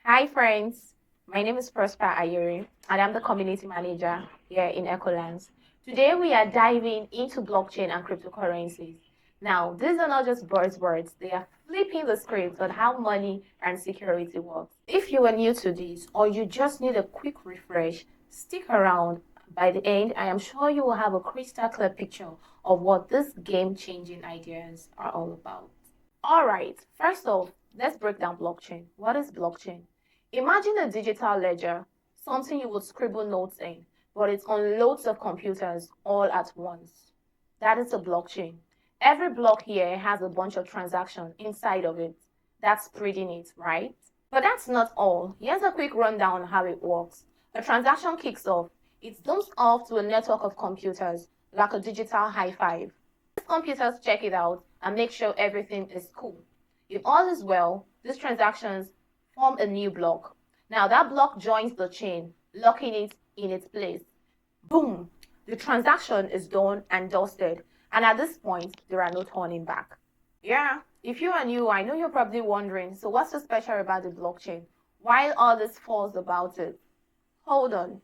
Hi friends, my name is Prosper Ayuri and I'm the community manager here in Ecolands. Today we are diving into blockchain and cryptocurrencies. Now, these are not just buzzwords, they are flipping the script on how money and security works. If you are new to this or you just need a quick refresh, stick around. By the end, I am sure you will have a crystal clear picture of what these game-changing ideas are all about. All right, first off, let's break down blockchain. What is blockchain? Imagine a digital ledger, something you would scribble notes in, but it's on loads of computers all at once. That is a blockchain. Every block here has a bunch of transactions inside of it. That's spreading it, right? But that's not all. Here's a quick rundown on how it works. A transaction kicks off. It dumps off to a network of computers, like a digital high five. These computers check it out and make sure everything is cool. If all is well, these transactions form a new block. Now that block joins the chain, locking it in its place. Boom! The transaction is done and dusted, and at this point, there are no turning back. Yeah, if you are new, I know you're probably wondering, so what's so special about the blockchain? Why all this fuss about it? Hold on.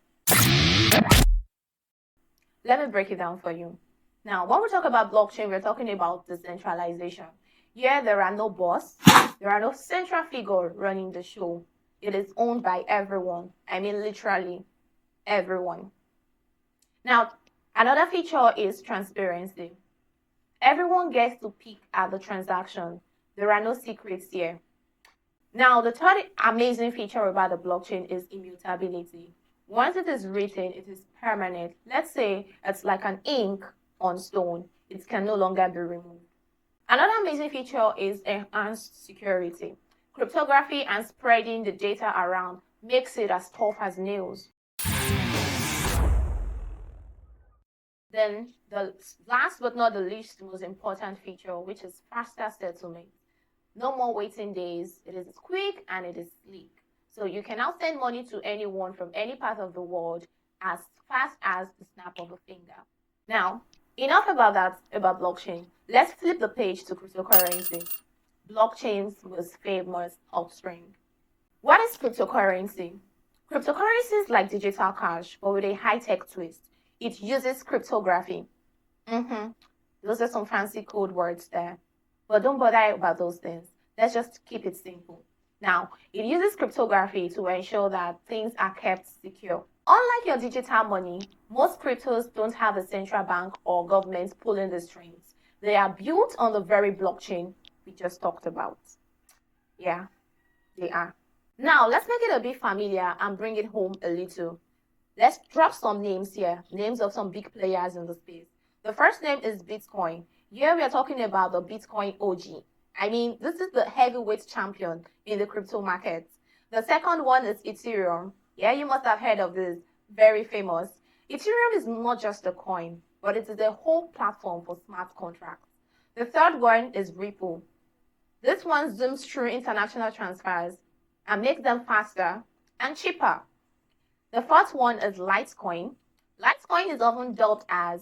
Let me break it down for you. Now, when we talk about blockchain, we're talking about decentralization. Here, there are no boss, there are no central figure running the show. It is owned by everyone. I mean, literally everyone. Now, another feature is transparency. Everyone gets to peek at the transaction. There are no secrets here. Now, the third amazing feature about the blockchain is immutability. Once it is written, it is permanent. Let's say it's like an ink on stone. It can no longer be removed. Another amazing feature is enhanced security. Cryptography and spreading the data around makes it as tough as nails. Then the last but not the least most important feature, which is faster settlement. No more waiting days. It is quick and it is sleek. So you can now send money to anyone from any part of the world as fast as the snap of a finger. Now, enough about that, about blockchain. Let's flip the page to cryptocurrency. Blockchain's most famous offspring. What is cryptocurrency? Cryptocurrency is like digital cash, but with a high-tech twist. It uses cryptography. Those are some fancy code words there. But don't bother about those things. Let's just keep it simple. Now, it uses cryptography to ensure that things are kept secure. Unlike your digital money, most cryptos don't have a central bank or government pulling the strings. They are built on the very blockchain we just talked about. Yeah, they are. Now, let's make it a bit familiar and bring it home a little. Let's drop some names here, names of some big players in the space. The first name is Bitcoin. Here we are talking about the Bitcoin OG. I mean, this is the heavyweight champion in the crypto market. The second one is Ethereum. Yeah, you must have heard of this. Very famous. Ethereum is not just a coin, but it is a whole platform for smart contracts. The third one is Ripple. This one zooms through international transfers and makes them faster and cheaper. The fourth one is Litecoin. Litecoin is often dubbed as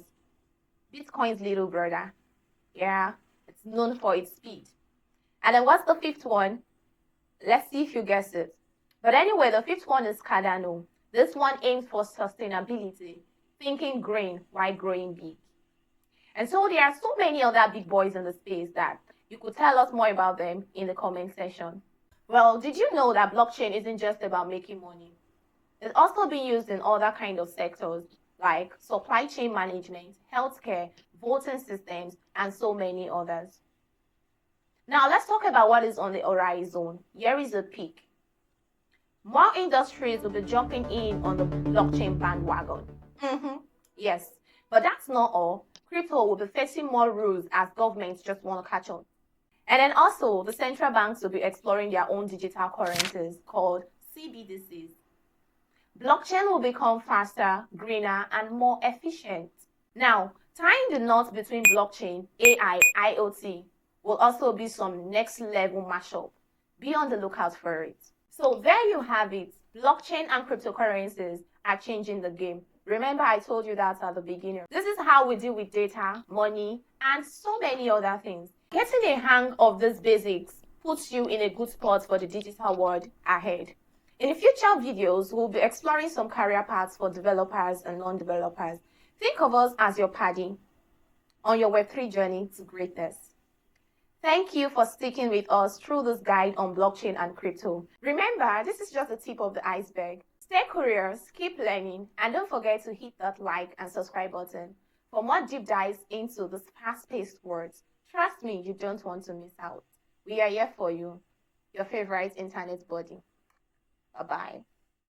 Bitcoin's little brother. Yeah, it's known for its speed. And then what's the fifth one? Let's see if you guess it. But anyway, the fifth one is Cardano. This one aims for sustainability, thinking green while growing big. And so there are so many other big boys in the space that you could tell us more about them in the comment section. Well, did you know that blockchain isn't just about making money? It's also being used in other kind of sectors like supply chain management, healthcare, voting systems, and so many others. Now, let's talk about what is on the horizon. Here is a peek. More industries will be jumping in on the blockchain bandwagon. Yes, but that's not all. Crypto will be facing more rules as governments just want to catch on. And then also, the central banks will be exploring their own digital currencies called CBDCs. Blockchain will become faster, greener, and more efficient. Now, tying the knots between blockchain, AI, IoT will also be some next level mashup. Be on the lookout for it. So there you have it. Blockchain and cryptocurrencies are changing the game. Remember, I told you that at the beginning. This is how we deal with data, money, and so many other things. Getting a hang of these basics puts you in a good spot for the digital world ahead. In future videos, we'll be exploring some career paths for developers and non-developers. Think of us as your paddy on your Web3 journey to greatness. Thank you for sticking with us through this guide on blockchain and crypto. Remember, this is just the tip of the iceberg. Stay curious, keep learning, and don't forget to hit that like and subscribe button for more deep dives into this fast-paced world. Trust me, you don't want to miss out. We are here for you, your favorite internet buddy. Bye-bye.